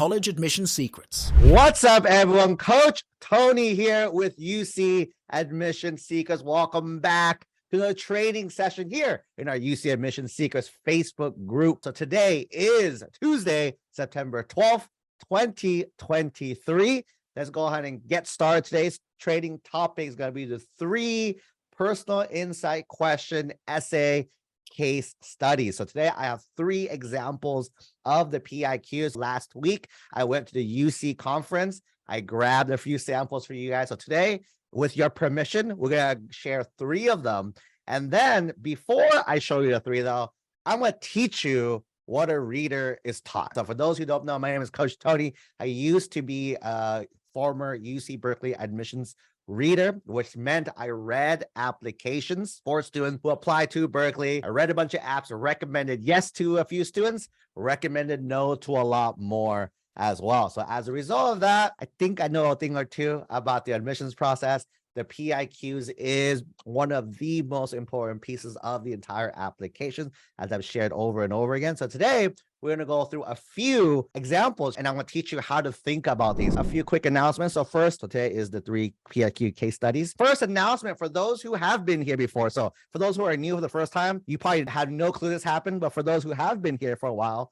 college admission secrets. What's up, everyone? Coach Tony here with UC Admission Seekers. Welcome back to the training session here in our UC Admission Seekers Facebook group. So today is Tuesday, September 12th, 2023. Let's go ahead and get started. Today's training topic is going to be the 3 personal insight question essay case studies. So today I have 3 examples of the PIQs. Last week, I went to the UC conference. I grabbed a few samples for you guys. So today, with your permission, we're going to share 3 of them. And then before I show you the 3 though, I'm going to teach you what a reader is taught. So for those who don't know, my name is Coach Tony. I used to be a former UC Berkeley admissions reader, which meant I read applications for students who apply to Berkeley. I read a bunch of apps, recommended yes to a few students, recommended no to a lot more as well. So as a result of that, I think I know a thing or two about the admissions process. The PIQs is one of the most important pieces of the entire application, as I've shared over and over again. So today, we're going to go through a few examples, and I'm going to teach you how to think about these. A few quick announcements. So first, today is the 3 PIQ case studies. First announcement for those who have been here before. So for those who are new for the first time, you probably had no clue this happened, but for those who have been here for a while,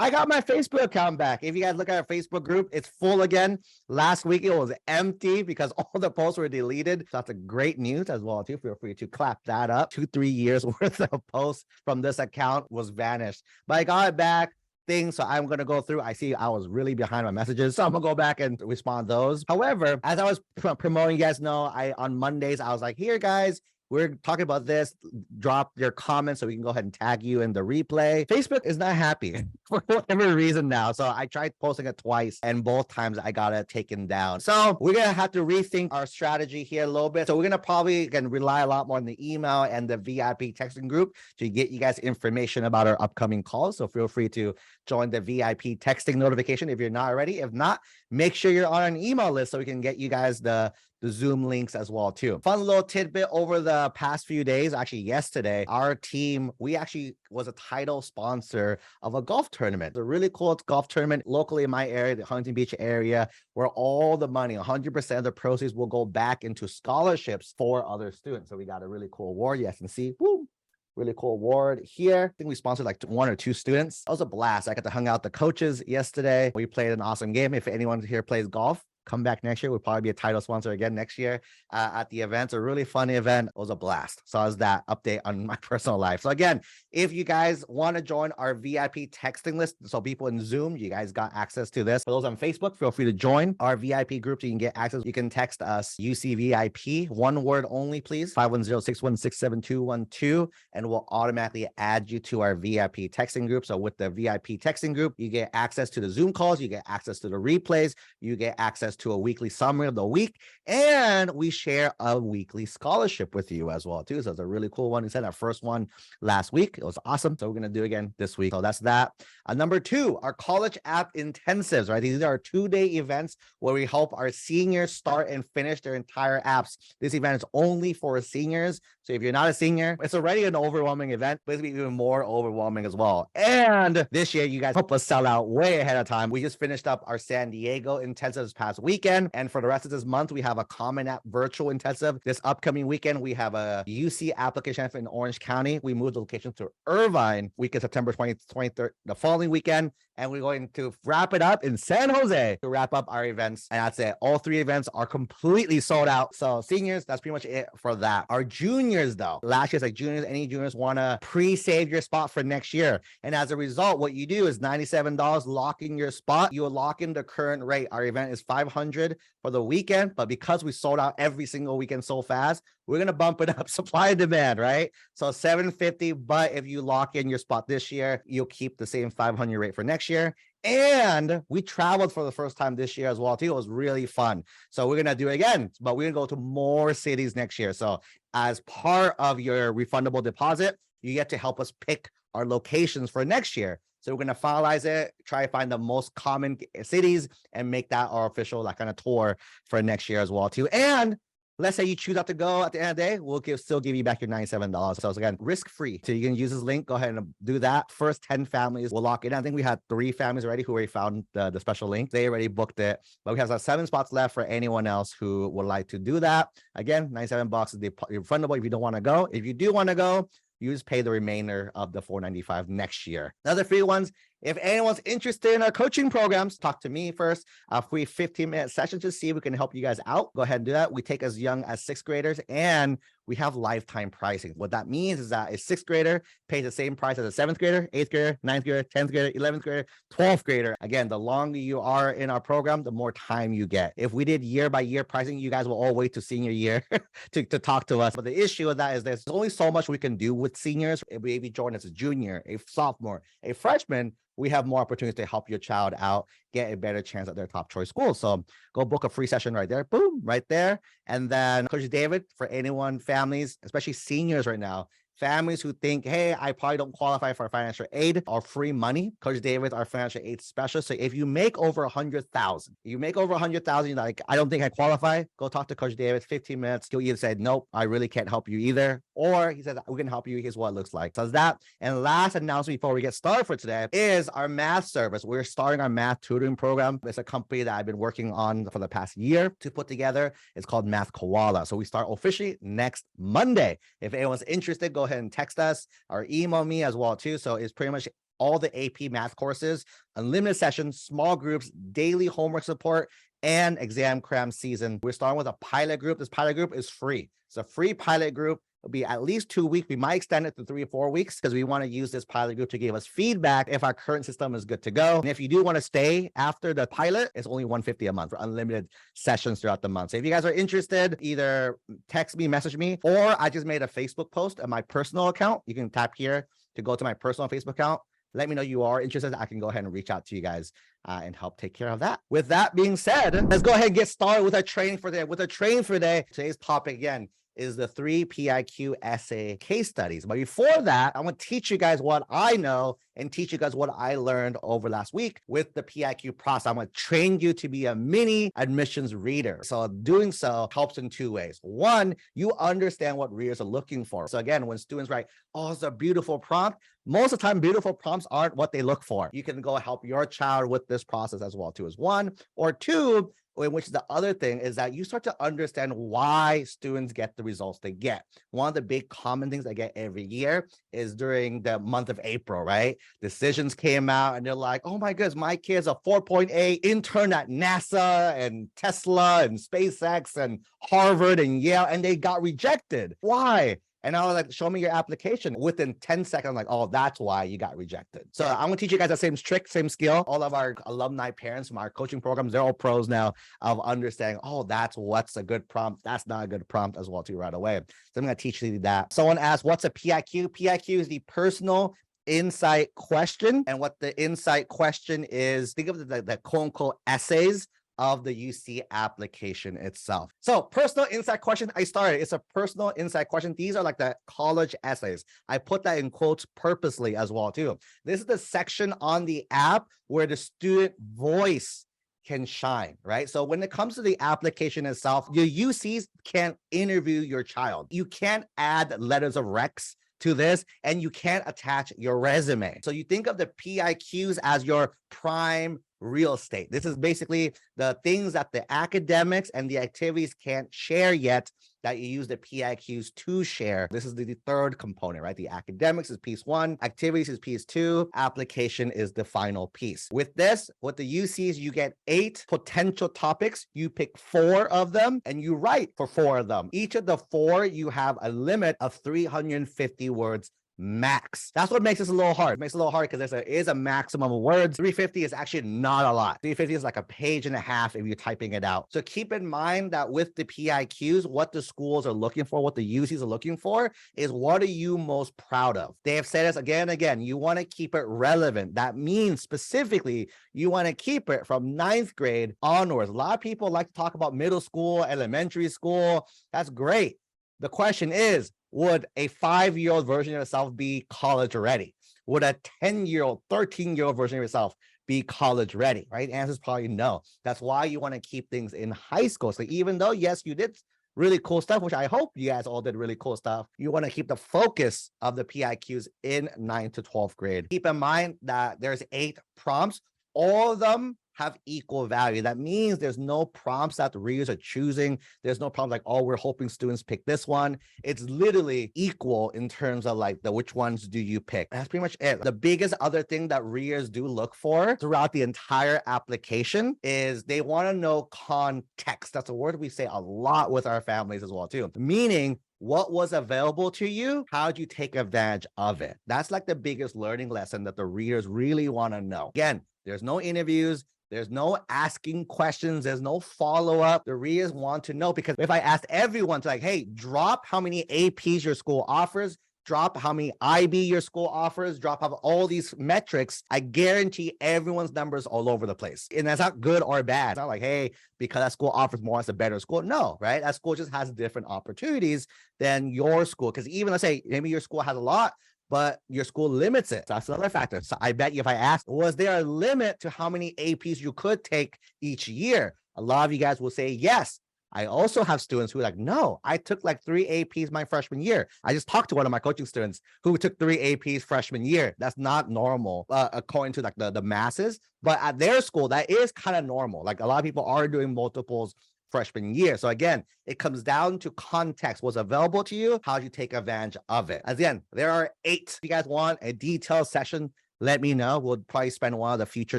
I got my Facebook account back. If you guys look at our Facebook group, it's full again. Last week, it was empty because all the posts were deleted. So that's a great news as well, too. Feel free to clap that up. 2-3 years worth of posts from this account was vanished. But I got it back. So I'm going to go through. I see I was really behind my messages, so I'm going to go back and respond to those. However, as I was promoting, you guys know, on Mondays, I was like, here, guys, we're talking about this. Drop your comments so we can go ahead and tag you in the replay. Facebook is not happy for whatever reason now. So I tried posting it twice, and both times I got it taken down. So we're going to have to rethink our strategy here a little bit. So we're going to probably, again, rely a lot more on the email and the VIP texting group to get you guys information about our upcoming calls. So feel free to join the VIP texting notification if you're not already. If not, make sure you're on an email list so we can get you guys the Zoom links as well too. Fun little tidbit over the past few days, actually yesterday, our team, we actually was a title sponsor of a golf tournament. It's a really cool golf tournament locally in my area, the Huntington Beach area, where all the money, 100% of the proceeds will go back into scholarships for other students. So we got a really cool award. You guys can see, boom. Really cool award here. I think we sponsored like 1 or 2 students. It was a blast. I got to hang out with the coaches yesterday. We played an awesome game. If anyone here plays golf, come back next year. We'll probably be a title sponsor again next year at the event. It's a really fun event. It was a blast. So as that update on my personal life. So again, if you guys want to join our VIP texting list, so people in Zoom, you guys got access to this. For those on Facebook, feel free to join our VIP group so you can get access. You can text us UCVIP, 1 word only, please, 510-616-7212, and we'll automatically add you to our VIP texting group. So with the VIP texting group, you get access to the Zoom calls, you get access to the replays, you get access to a weekly summary of the week, and we share a weekly scholarship with you as well too. So it's a really cool one. We said our first one last week. It was awesome. So we're going to do it again this week. So that's that. Number 2, our college app intensives, right? These are our 2-day events where we help our seniors start and finish their entire apps. This event is only for seniors. So if you're not a senior, it's already an overwhelming event, but it's going to be even more overwhelming as well. And this year, you guys help us sell out way ahead of time. We just finished up our San Diego intensive this past weekend. And for the rest of this month, we have a Common App virtual intensive. This upcoming weekend, we have a UC application in Orange County. We moved the location to Irvine, weekend September 20th, 23rd, the following weekend. And we're going to wrap it up in San Jose to wrap up our events. And that's it. All 3 events are completely sold out. So seniors, that's pretty much it for that. Our juniors, though, last year's like juniors, any juniors want to pre-save your spot for next year. And as a result, what you do is $97, lock in your spot. You will lock in the current rate. Our event is $500 for the weekend, but because we sold out every single weekend so fast, we're going to bump it up, supply and demand, right? So $750, but if you lock in your spot this year, you'll keep the same $500 rate for next year. And we traveled for the first time this year as well too. It was really fun. So we're going to do it again, but we're going to go to more cities next year. So as part of your refundable deposit, you get to help us pick our locations for next year. So we're going to finalize it, try to find the most common cities and make that our official like kind of tour for next year as well too. And let's say you choose not to go at the end of the day, we'll still give you back your $97. So again, risk-free. So you can use this link, go ahead and do that. First 10 families will lock it in. I think we had 3 families already who already found the special link. They already booked it, but we have 7 spots left for anyone else who would like to do that. Again, $97 is refundable if you don't want to go. If you do want to go, you just pay the remainder of the $495 next year. Another free ones, if anyone's interested in our coaching programs, talk to me first. A free 15-minute session to see if we can help you guys out. Go ahead and do that. We take as young as 6th graders, and we have lifetime pricing. What that means is that a 6th grader pays the same price as a 7th grader, 8th grader, 9th grader, 10th grader, 11th grader, 12th grader. Again, the longer you are in our program, the more time you get. If we did year-by-year pricing, you guys will all wait to senior year to talk to us. But the issue with that is there's only so much we can do with seniors. If we join as a junior, a sophomore, a freshman, we have more opportunities to help your child out, get a better chance at their top choice school. So go book a free session right there. Boom, right there. And then Coach David, for anyone, families, especially seniors right now, families who think, hey, I probably don't qualify for financial aid or free money. Coach David, our financial aid specialist. So if you make over 100,000, you're like, I don't think I qualify. Go talk to Coach David, 15 minutes. He'll either say, nope, I really can't help you either. Or he says, we can help you. Here's what it looks like. So that. And last announcement before we get started for today is our math service. We're starting our math tutoring program. It's a company that I've been working on for the past year to put together. It's called Math Koala. So we start officially next Monday. If anyone's interested, go ahead and text us or email me as well too. So it's pretty much all the AP math courses, unlimited sessions, small groups, daily homework support, and exam cram season. We're starting with a pilot group. This pilot group is free. It's a free pilot group. It'll be at least 2 weeks. We might extend it to 3 or 4 weeks because we want to use this pilot group to give us feedback if our current system is good to go. And if you do want to stay after the pilot, it's only $150 a month for unlimited sessions throughout the month. So if you guys are interested, either text me, message me, or I just made a Facebook post on my personal account. You can tap here to go to my personal Facebook account. Let me know you are interested. I can go ahead and reach out to you guys and help take care of that. With that being said, let's go ahead and get started with our training for today. Today's topic, again, is the 3 PIQ essay case studies. But before that, I want to teach you guys what I know and teach you guys what I learned over last week with the PIQ process. I'm going to train you to be a mini admissions reader. So doing so helps in 2 ways. One, you understand what readers are looking for. So again, when students write, oh, it's a beautiful prompt, most of the time, beautiful prompts aren't what they look for. You can go help your child with this process as well too, as one. Or two, in which the other thing is that you start to understand why students get the results they get. One of the big common things I get every year is during the month of April, right? Decisions came out and they're like, oh my goodness, my kid's a 4.8 intern at NASA and Tesla and SpaceX and Harvard and Yale, and they got rejected. Why? And I was like, show me your application. Within 10 seconds, I'm like, oh, that's why you got rejected. So I'm going to teach you guys the same trick, same skill. All of our alumni parents from our coaching programs, they're all pros now of understanding, oh, that's what's a good prompt. That's not a good prompt as well too right away. So I'm going to teach you that. Someone asked, what's a PIQ? PIQ is the personal insight question. And what the insight question is, think of the quote unquote essays of the UC application itself. So personal insight question, it's a personal insight question. These are like the college essays. I put that in quotes purposely as well too. This is the section on the app where the student voice can shine, right? So when it comes to the application itself, your UCs can't interview your child. You can't add letters of recs to this, and you can't attach your resume. So you think of the PIQs as your prime real estate. This is basically the things that the academics and the activities can't share yet that you use the PIQs to share. This is the third component, right? The academics is piece 1, activities is piece 2, application is the final piece. With this, with the UCs, you get 8 potential topics. You pick 4 of them and you write for 4 of them. Each of the 4, you have a limit of 350 words max. That's what makes this a little hard. It makes it a little hard because there is a maximum of words. 350 is actually not a lot. 350 is like a page and a half if you're typing it out. So keep in mind that with the PIQs, what the schools are looking for, what the UCs are looking for is, what are you most proud of? They have said this again and again. You want to keep it relevant. That means specifically you want to keep it from 9th grade onwards. A lot of people like to talk about middle school, elementary school. That's great. The question is, would a 5-year-old version of yourself be college ready? Would a 10-year-old, 13-year-old version of yourself be college ready, right? The answer is probably no. That's why you want to keep things in high school. So even though, yes, you did really cool stuff, which I hope you guys all did really cool stuff. You want to keep the focus of the PIQs in 9th to 12th grade. Keep in mind that there's 8 prompts. All of them have equal value. That means there's no prompts that the readers are choosing. There's no problem like, oh, we're hoping students pick this one. It's literally equal in terms of like the which ones do you pick. That's pretty much it. The biggest other thing that readers do look for throughout the entire application is they want to know context. That's a word we say a lot with our families as well too. Meaning, what was available to you? How'd you take advantage of it? That's like the biggest learning lesson that the readers really want to know. Again, there's no interviews. There's no asking questions. There's no follow-up. The readers want to know, because if I ask everyone to like, hey, drop how many APs your school offers, drop how many IB your school offers, drop how all these metrics, I guarantee everyone's numbers all over the place. And that's not good or bad. It's not like, hey, because that school offers more, it's a better school. No, right? That school just has different opportunities than your school. Because even let's say maybe your school has a lot, but your school limits it. So that's another factor. So I bet you if I asked, was there a limit to how many APs you could take each year? A lot of you guys will say yes. I also have students who are like, no, I took like 3 APs my freshman year. I just talked to one of my coaching students who took 3 APs freshman year. That's not normal according to like the masses, but at their school, that is kind of normal. Like a lot of people are doing multiples freshman year. So again, it comes down to context. What's available to you? How do you take advantage of it? Again, there are 8. If you guys want a detailed session, let me know. We'll probably spend one of the future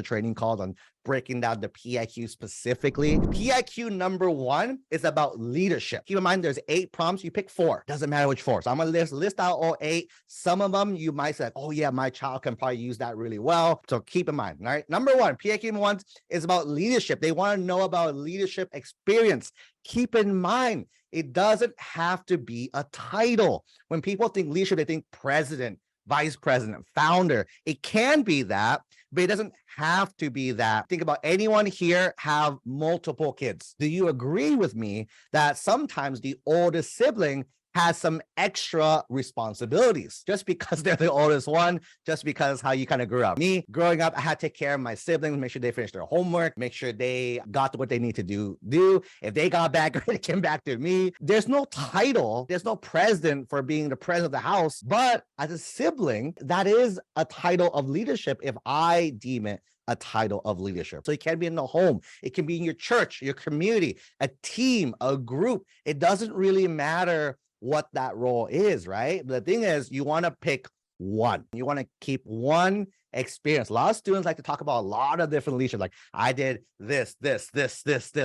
training calls on breaking down the PIQ specifically. PIQ number 1 is about leadership. Keep in mind, there's 8 prompts. You pick 4. Doesn't matter which 4. So I'm going to list out all 8. Some of them you might say, oh yeah, my child can probably use that really well. So keep in mind, all right? Number 1, PIQ number 1 is about leadership. They want to know about leadership experience. Keep in mind, it doesn't have to be a title. When people think leadership, they think president, vice president, founder. It can be that, but it doesn't have to be that. Think about anyone here have multiple kids. Do you agree with me that sometimes the oldest sibling has some extra responsibilities just because they're the oldest one, just because how you kind of grew up? Me, growing up, I had to take care of my siblings, make sure they finished their homework, make sure they got what they need to do. If they got back, it came back to me. There's no title, there's no president for being the president of the house, but as a sibling, that is a title of leadership if I deem it a title of leadership. So it can be in the home, it can be in your church, your community, a team, a group. It doesn't really matter what that role is, right? But the thing is, you want to pick one. You want to keep one experience. A lot of students like to talk about a lot of different leadership, like I did this.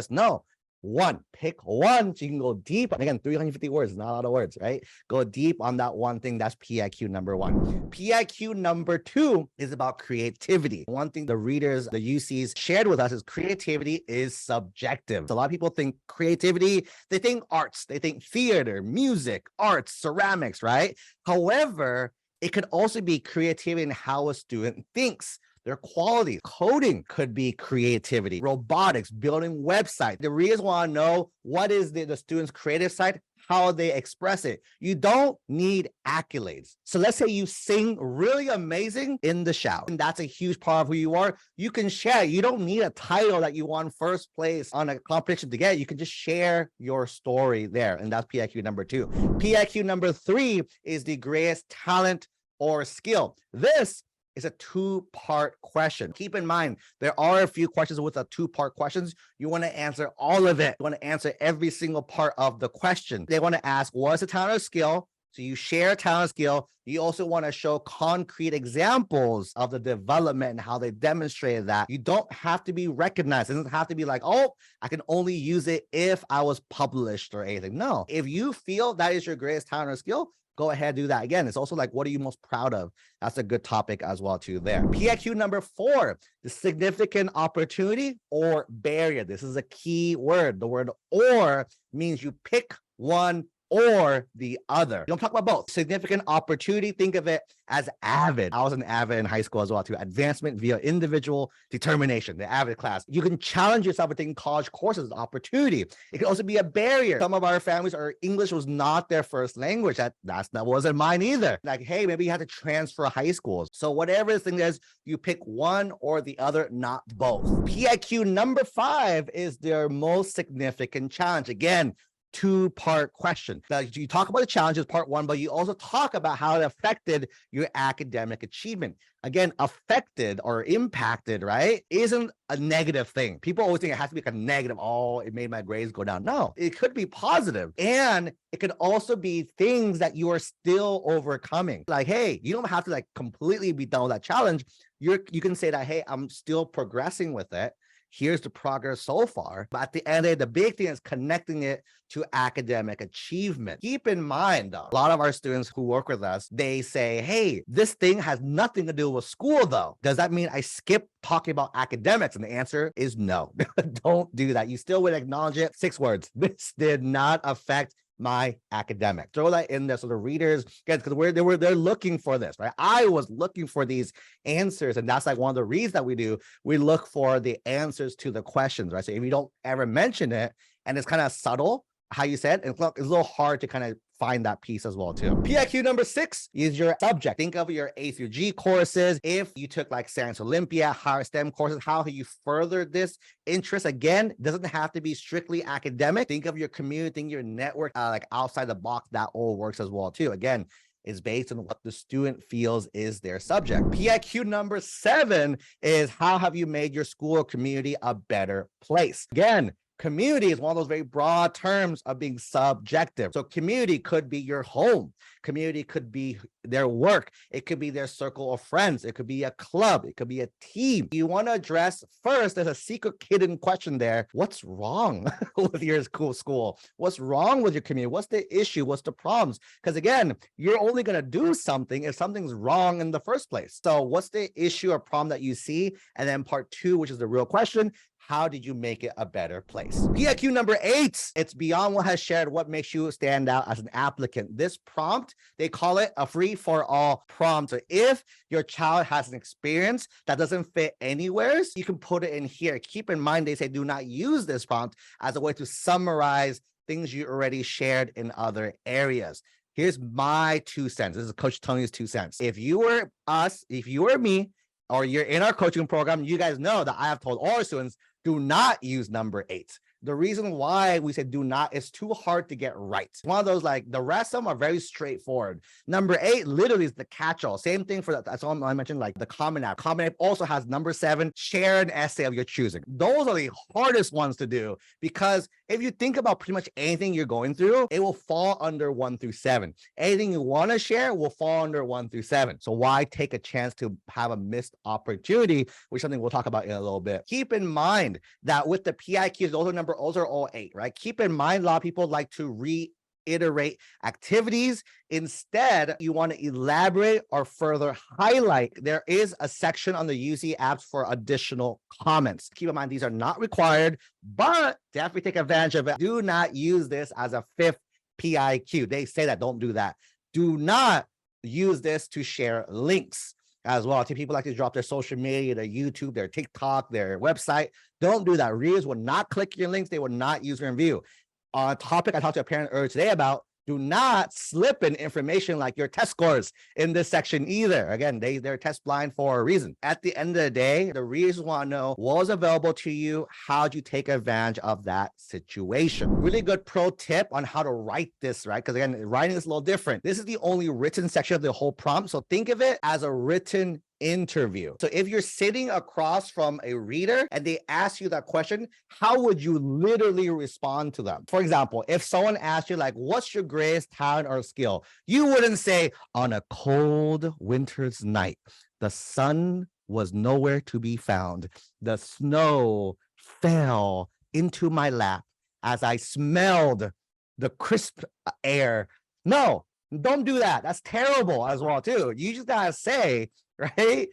No, one. Pick one so you can go deep. And again, 350 words is not a lot of words, right? Go deep on that one thing. That's PIQ number 1. PIQ number 2 is about creativity. One thing the readers, the UCs shared with us is creativity is subjective. So a lot of people think creativity, they think arts, they think theater, music, arts, ceramics, right? However, it could also be creativity in how a student thinks. Their quality. Coding could be creativity. Robotics, building websites. The readers want to know what is the student's creative side, how they express it. You don't need accolades. So let's say you sing really amazing in the shower, and that's a huge part of who you are. You can share. You don't need a title that you won first place on a competition to get. You can just share your story there, and that's PIQ number 2. PIQ number 3 is the greatest talent or skill. This is a 2-part question. Keep in mind, there are a few questions with a 2-part questions. You want to answer all of it. You want to answer every single part of the question. They want to ask, what's a talent or skill? So you share talent skill. You also want to show concrete examples of the development and how they demonstrated that. You don't have to be recognized. It doesn't have to be like, oh, I can only use it if I was published or anything. No, if you feel that is your greatest talent or skill, go ahead, do that. Again, it's also like, what are you most proud of? That's a good topic as well too there. PIQ number 4, the significant opportunity or barrier. This is a key word. The word or means you pick one or the other. You don't talk about both. Significant opportunity, think of it as AVID. I was an AVID in high school as well too. Advancement via individual determination, the AVID class. You can challenge yourself with taking college courses, opportunity. It can also be a barrier. Some of our families, our English was not their first language. That wasn't mine either. Like, hey, maybe you had to transfer high schools. So whatever the thing is, you pick one or the other, not both. PIQ number 5 is their most significant challenge. Again, two-part question. Like, you talk about the challenges, part one, but you also talk about how it affected your academic achievement. Again, affected or impacted, right, isn't a negative thing. People always think it has to be like a negative. Oh, it made my grades go down. No, it could be positive. And it could also be things that you are still overcoming. Like, hey, you don't have to like completely be done with that challenge. You can say that, hey, I'm still progressing with it. Here's the progress so far. But at the end of the day, the big thing is connecting it to academic achievement. Keep in mind, though, a lot of our students who work with us, they say, hey, this thing has nothing to do with school, though. Does that mean I skip talking about academics? And the answer is no. Don't do that. You still would acknowledge it. 6 words. This did not affect my academic. Throw that in there so the readers get, because they're looking for this, right? I was looking for these answers, and that's like one of the reasons that we look for the answers to the questions, right? So if you don't ever mention it and it's kind of subtle how you said, it's a little hard to kind of find that piece as well too. PIQ number 6 is your subject. Think of your A through G courses. If you took like Science Olympia, higher STEM courses, how have you furthered this interest? Again, doesn't have to be strictly academic. Think of your community, think your network, like outside the box. That all works as well too. Again, is based on what the student feels is their subject. PIQ number 7 is how have you made your school or community a better place? Again, community is one of those very broad terms of being subjective. So community could be your home. Community could be their work. It could be their circle of friends. It could be a club. It could be a team. You want to address first, there's a secret hidden question there. What's wrong with your school? What's wrong with your community? What's the issue? What's the problems? Because again, you're only going to do something if something's wrong in the first place. So what's the issue or problem that you see? And then part 2, which is the real question, how did you make it a better place? PIQ number 8, it's beyond what has shared, what makes you stand out as an applicant. This prompt, they call it a free-for-all prompt. So if your child has an experience that doesn't fit anywhere, you can put it in here. Keep in mind, they say do not use this prompt as a way to summarize things you already shared in other areas. Here's my 2 cents. This is Coach Tony's 2 cents. If you were us, if you were me, or you're in our coaching program, you guys know that I have told all our students, do not use number 8. The reason why we say do not is too hard to get right. One of those, like the rest of them are very straightforward. Number 8 literally is the catch-all. Same thing for that. That's all I mentioned, like the Common App. Common App also has number 7, share an essay of your choosing. Those are the hardest ones to do because if you think about pretty much anything you're going through, it will fall under 1 through 7. Anything you want to share will fall under 1 through 7. So why take a chance to have a missed opportunity, which is something we'll talk about in a little bit. Keep in mind that with the PIQs, those are all 8, right? Keep in mind, a lot of people like to reiterate activities. Instead, you want to elaborate or further highlight. There is a section on the UC apps for additional comments. Keep in mind, these are not required, but definitely take advantage of it. Do not use this as a 5th PIQ. They say that, don't do that. Do not use this to share links as well. People like to drop their social media, their YouTube, their TikTok, their website. Don't do that. Readers will not click your links. They will not use your review. On a topic I talked to a parent earlier today about, do not slip in information like your test scores in this section either. Again, they're test blind for a reason. At the end of the day, the readers want to know what was available to you. How'd you take advantage of that situation? Really good pro tip on how to write this, right? Because again, writing is a little different. This is the only written section of the whole prompt. So think of it as a written interview. So if you're sitting across from a reader and they ask you that question, how would you literally respond to them? For example, if someone asked you like, what's your greatest talent or skill? You wouldn't say, on a cold winter's night, the sun was nowhere to be found. The snow fell into my lap as I smelled the crisp air. No, don't do that. That's terrible as well too. You just gotta say, right?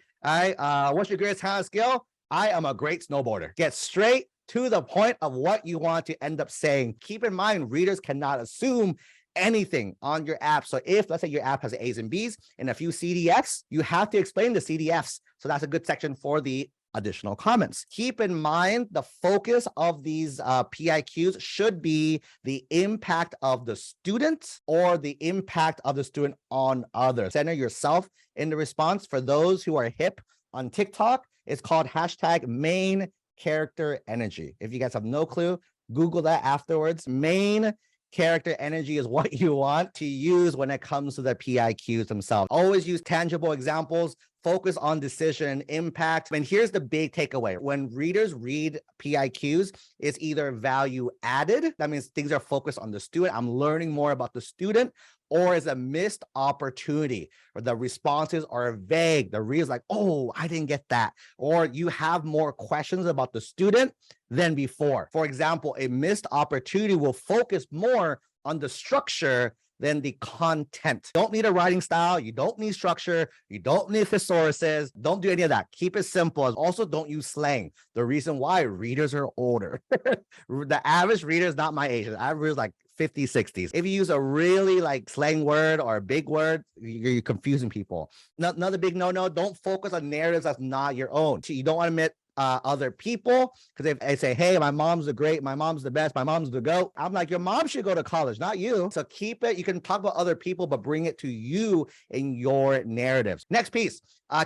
What's your greatest talent skill? I am a great snowboarder. Get straight to the point of what you want to end up saying. Keep in mind, readers cannot assume anything on your app. So if, let's say your app has A's and B's and a few CDFs, you have to explain the CDFs. So that's a good section for the additional comments. Keep in mind, the focus of these PIQs should be the impact of the student or the impact of the student on others. Center yourself in the response. For those who are hip on TikTok, it's called hashtag main character energy. If you guys have no clue, Google that afterwards. Main character energy is what you want to use when it comes to the PIQs themselves. Always use tangible examples, focus on decision and impact. And here's the big takeaway. When readers read PIQs, it's either value added, that means things are focused on the student, I'm learning more about the student, or is a missed opportunity, or the responses are vague. The reader's like, oh, I didn't get that. Or you have more questions about the student than before. For example, a missed opportunity will focus more on the structure than the content. You don't need a writing style. You don't need structure. You don't need thesauruses. Don't do any of that. Keep it simple. Also, don't use slang. The reason why, readers are older. The average reader is not my age. The average is like 50s, 60s. If you use a really like slang word or a big word, you're confusing people. Another big no-no, don't focus on narratives that's not your own. You don't want to admit other people, because if they say, hey, my mom's the great, my mom's the best, my mom's the GOAT, I'm like, your mom should go to college, not you. So keep it. You can talk about other people, but bring it to you in your narratives. Next piece,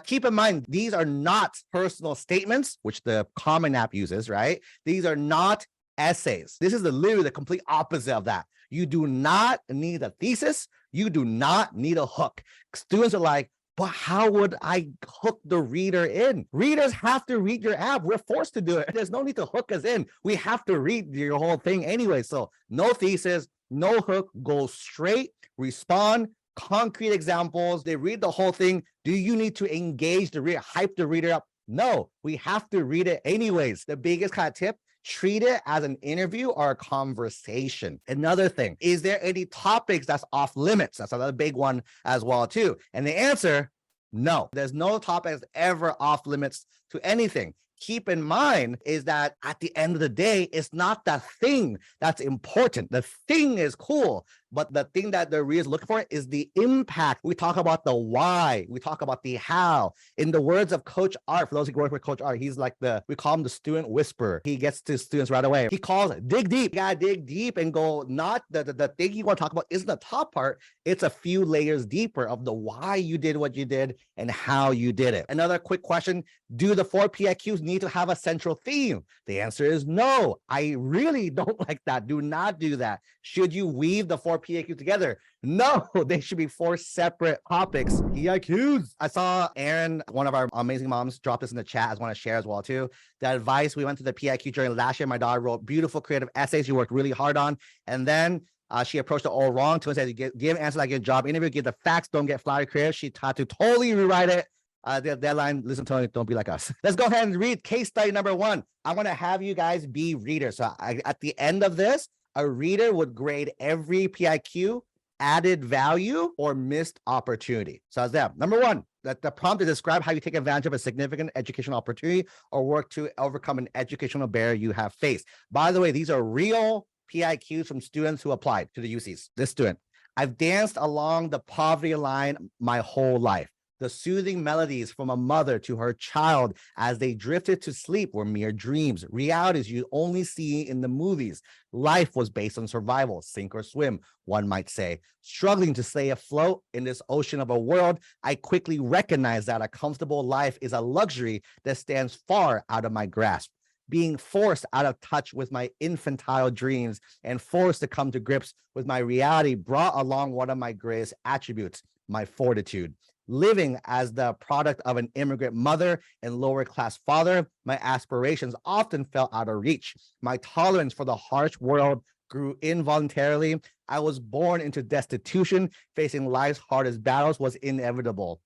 keep in mind, these are not personal statements, which the Common App uses, right? These are not essays. This is literally the complete opposite of that. You do not need a thesis. You do not need a hook. Students are like, but how would I hook the reader in? Readers have to read your app. We're forced to do it. There's no need to hook us in. We have to read your whole thing anyway. So no thesis, no hook, go straight, respond, concrete examples. They read the whole thing. Do you need to engage the reader, hype the reader up? No, we have to read it anyways. The biggest kind of tip, treat it as an interview or a conversation. Another thing, is there any topics that's off limits? That's another big one as well too. And the answer, no. There's no topic that's ever off limits to anything. Keep in mind is that at the end of the day, it's not the thing that's important. The thing is cool, but the thing that the reader is looking for is the impact. We talk about the why. We talk about the how. In the words of Coach Art, for those who work with Coach Art, he's like we call him the student whisperer. He gets to students right away. He calls it dig deep. You gotta dig deep and go, not the thing you want to talk about isn't the top part. It's a few layers deeper of the why you did what you did and how you did it. Another quick question, do the 4 PIQs need to have a central theme? The answer is no. I really don't like that. Do not do that. Should you weave the 4 PIQs together? No, they should be 4 separate topics. PIQs. I saw Erin, one of our amazing moms, drop this in the chat. I just want to share as well too. The advice, we went to the PIQ journey last year. My daughter wrote beautiful creative essays she worked really hard on. And then she approached it all wrong. To say, give answers like your job interview, give the facts, don't get flowery creative. She tried to totally rewrite it. The deadline, listen to it, don't be like us. Let's go ahead and read case study number 1. I want to have you guys be readers. So at the end of this, a reader would grade every PIQ, added value or missed opportunity. So as that, number 1, that the prompt is describe how you take advantage of a significant educational opportunity or work to overcome an educational barrier you have faced. By the way, these are real PIQs from students who applied to the UCs. This student, I've danced along the poverty line my whole life. The soothing melodies from a mother to her child as they drifted to sleep were mere dreams, realities you only see in the movies. Life was based on survival, sink or swim, one might say. Struggling to stay afloat in this ocean of a world, I quickly recognized that a comfortable life is a luxury that stands far out of my grasp. Being forced out of touch with my infantile dreams and forced to come to grips with my reality brought along one of my greatest attributes, my fortitude. Living as the product of an immigrant mother and lower class father, my aspirations often fell out of reach. My tolerance for the harsh world grew involuntarily. I was born into destitution, facing life's hardest battles was inevitable.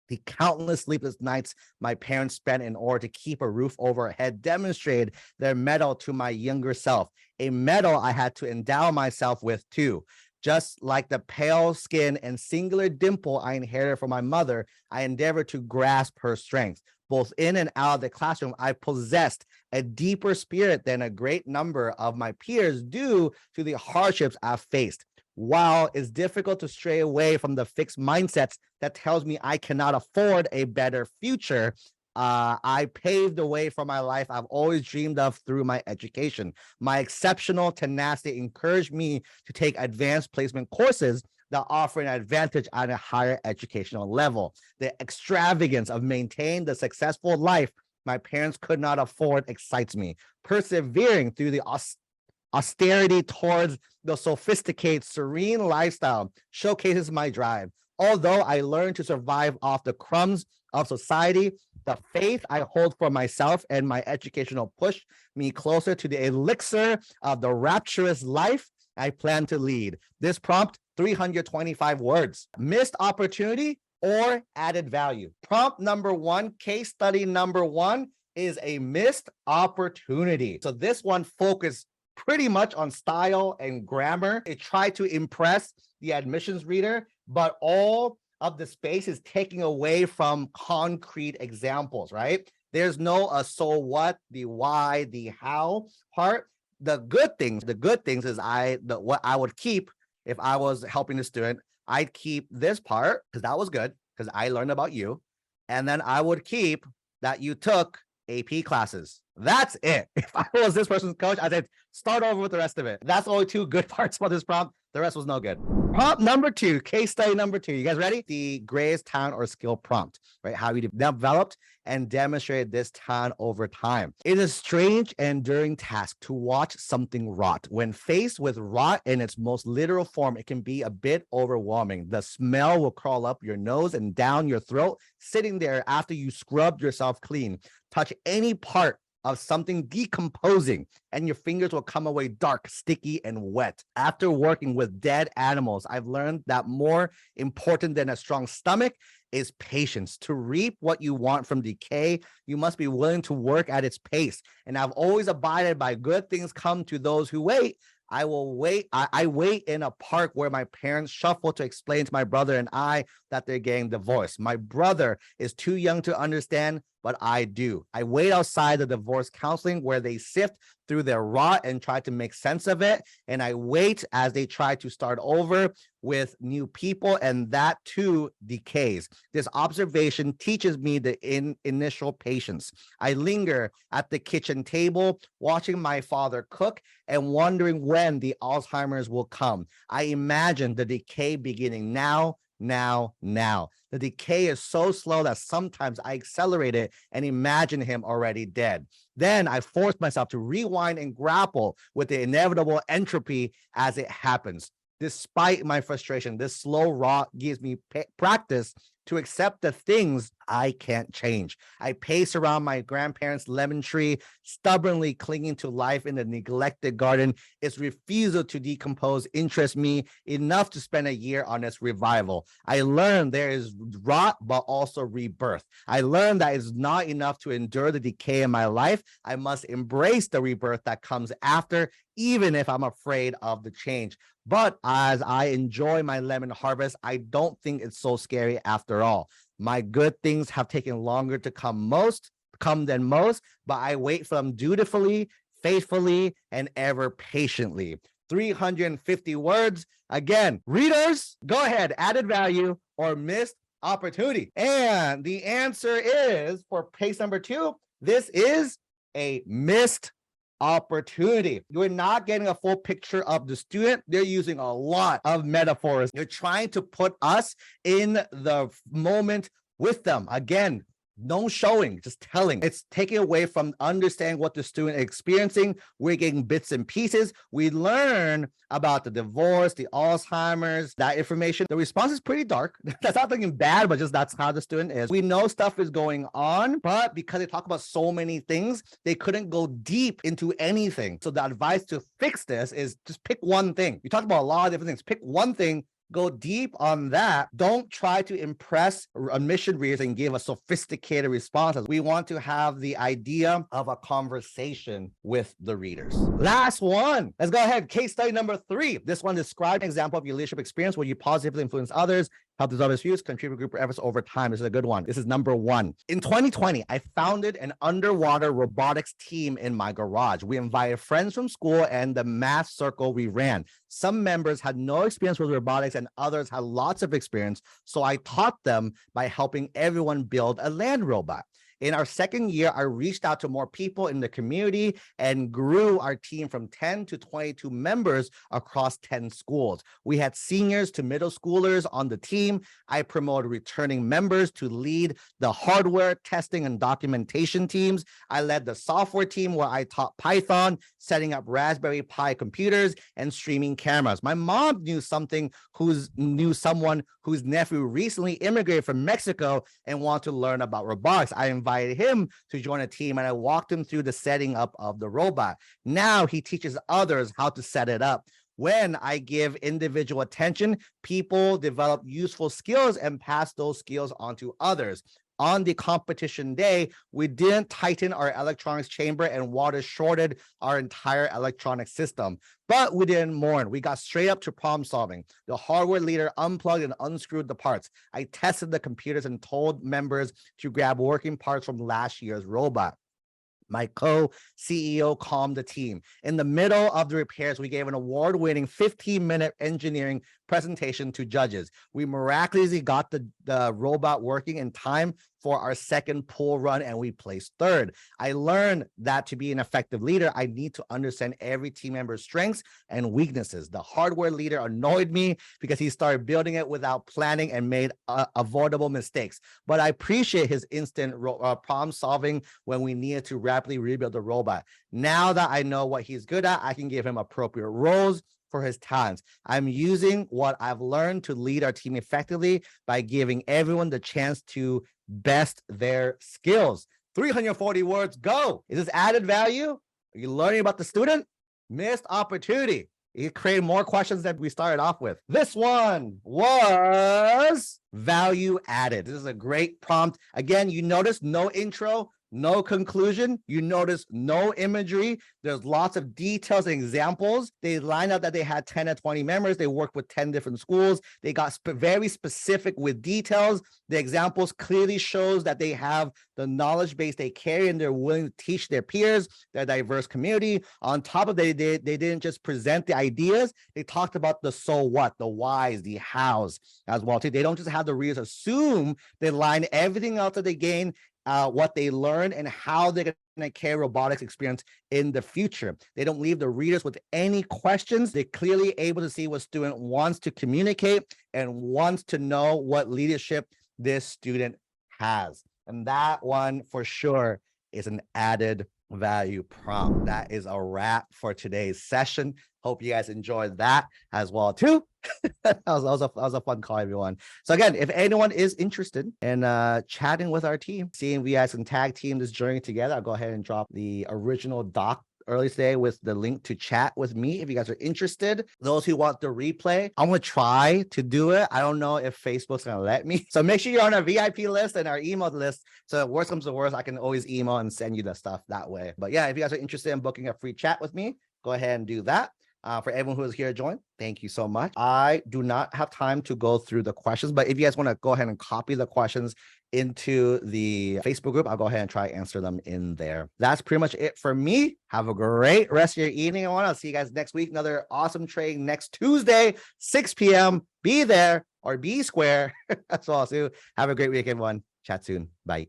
The countless sleepless nights my parents spent in order to keep a roof over our head demonstrated their mettle to my younger self, a mettle I had to endow myself with too. Just like the pale skin and singular dimple I inherited from my mother, I endeavored to grasp her strength. Both in and out of the classroom, I possessed a deeper spirit than a great number of my peers due to the hardships I've faced. While it's difficult to stray away from the fixed mindsets that tells me I cannot afford a better future, I paved the way for my life I've always dreamed of through my education. My exceptional tenacity encouraged me to take advanced placement courses that offer an advantage at a higher educational level. The extravagance of maintaining the successful life my parents could not afford excites me. Persevering through the austerity towards the sophisticated, serene lifestyle showcases my drive. Although I learned to survive off the crumbs of society, the faith I hold for myself and my educational push me closer to the elixir of the rapturous life I plan to lead. This prompt, 325 words. Missed opportunity or added value. Prompt number one, case study number one is a missed opportunity. So this one focused pretty much on style and grammar. It tried to impress the admissions reader, but all of the space is taking away from concrete examples, right? There's no so what, the why, the how part. The good things is what I would keep if I was helping the student. I'd keep this part because that was good because I learned about you. And then I would keep that you took AP classes. That's it. If I was this person's coach, I'd say start over with the rest of it. That's only two good parts about this prompt. The rest was no good. Prompt number two, case study number two. You guys ready? The greatest talent or skill prompt, right? How you developed and demonstrated this talent over time. It is a strange and enduring task to watch something rot. When faced with rot in its most literal form, it can be a bit overwhelming. The smell will crawl up your nose and down your throat, sitting there after you scrubbed yourself clean. Touch any part of something decomposing and your fingers will come away dark, sticky, and wet. After working with dead animals, I've learned that more important than a strong stomach is patience. To reap what you want from decay, you must be willing to work at its pace. And I've always abided by good things come to those who wait. I will wait. I wait in a park where my parents shuffle to explain to my brother and I that they're getting divorced. My brother is too young to understand, but I do. I wait outside the divorce counseling where they sift through their rot and try to make sense of it. And I wait as they try to start over with new people, and that too decays. This observation teaches me the initial patience. I linger at the kitchen table, watching my father cook and wondering when the Alzheimer's will come. I imagine the decay beginning now. The decay is so slow that sometimes I accelerate it and imagine him already dead. Then I force myself to rewind and grapple with the inevitable entropy as it happens. Despite my frustration, this slow rot gives me practice to accept the things I can't change. I pace around my grandparents' lemon tree, stubbornly clinging to life in the neglected garden. Its refusal to decompose interests me enough to spend a year on its revival. I learned there is rot, but also rebirth. I learned that it's not enough to endure the decay in my life. I must embrace the rebirth that comes after, even if I'm afraid of the change. But as I enjoy my lemon harvest, I don't think it's so scary after all. My good things have taken longer to come than most, but I wait for them dutifully, faithfully, and ever patiently. 350 words. Again, readers, go ahead, added value or missed opportunity. And the answer is, for case number two, this is a missed opportunity. You're not getting a full picture of the student. They're using a lot of metaphors. You're trying to put us in the moment with them. Again, no showing, just telling. It's taking away from understanding what the student is experiencing. We're getting bits and pieces. We learn about the divorce, the Alzheimer's, that information. The response is pretty dark. That's not thinking bad, but just that's how the student is. We know stuff is going on, but because they talk about so many things, they couldn't go deep into anything. So the advice to fix this is just pick one thing. You talked about a lot of different things. Pick one thing, go deep on that. Don't try to impress admission readers and give a sophisticated responses. We want to have the idea of a conversation with the readers. Last one. Let's go ahead. Case study number 3. This one describes an example of your leadership experience where you positively influence others, help develop his views, contribute group efforts over time. This is a good one. This is number 1. In 2020, I founded an underwater robotics team in my garage. We invited friends from school and the math circle we ran. Some members had no experience with robotics and others had lots of experience. So I taught them by helping everyone build a land robot. In our second year, I reached out to more people in the community and grew our team from 10 to 22 members across 10 schools. We had seniors to middle schoolers on the team. I promoted returning members to lead the hardware, testing, and documentation teams. I led the software team where I taught Python, setting up Raspberry Pi computers, and streaming cameras. My mom knew someone whose nephew recently immigrated from Mexico and wanted to learn about robotics. I invited him to join a team and I walked him through the setting up of the robot. Now he teaches others how to set it up. When I give individual attention, people develop useful skills and pass those skills on to others. On the competition day, we didn't tighten our electronics chamber and water shorted our entire electronic system, but we didn't mourn. We got straight up to problem solving. The hardware leader unplugged and unscrewed the parts. I tested the computers and told members to grab working parts from last year's robot. My co-CEO calmed the team. In the middle of the repairs, we gave an award-winning 15-minute engineering presentation to judges. We miraculously got the robot working in time for our second pool run, and we placed third. I learned that to be an effective leader, I need to understand every team member's strengths and weaknesses. The hardware leader annoyed me because he started building it without planning and made avoidable mistakes. But I appreciate his instant problem solving when we needed to rapidly rebuild the robot. Now that I know what he's good at, I can give him appropriate roles for his talents. I'm using what I've learned to lead our team effectively by giving everyone the chance to best their skills. 340 words, go. Is this added value? Are you learning about the student? Missed opportunity. You create more questions than we started off with. This one was value added. This is a great prompt. Again, you notice no intro, no conclusion. You notice no imagery. There's lots of details and examples. They lined up that they had 10 to 20 members. They worked with 10 different schools. They got very specific with details. The examples clearly shows that they have the knowledge base they carry and they're willing to teach their peers, their diverse community. On top of that, they didn't just present the ideas. They talked about the so what, the whys, the hows as well too. They don't just have the readers assume. They line everything else that they gain, what they learn, and how they're going to carry robotics experience in the future. They don't leave the readers with any questions. They're clearly able to see what student wants to communicate and wants to know what leadership this student has. And that one for sure is an added value prompt. That is a wrap for today's session. Hope you guys enjoyed that as well too. that was a fun call, everyone. So again, if anyone is interested in chatting with our team, seeing if you guys can tag team this journey together, I'll go ahead and drop the original doc earlier today with the link to chat with me if you guys are interested. Those who want the replay, I'm gonna try to do it. I don't know if Facebook's gonna let me. So make sure you're on our VIP list and our email list. So if worst comes to worst, I can always email and send you the stuff that way. But yeah, if you guys are interested in booking a free chat with me, go ahead and do that. For everyone who is here to join, thank you so much. I do not have time to go through the questions, but if you guys want to go ahead and copy the questions into the Facebook group, I'll go ahead and try to answer them in there. That's pretty much it for me. Have a great rest of your evening, everyone. I'll see you guys next week. Another awesome trade next Tuesday, 6 p.m. Be there or be square. That's all. So have a great week, everyone. Chat soon. Bye.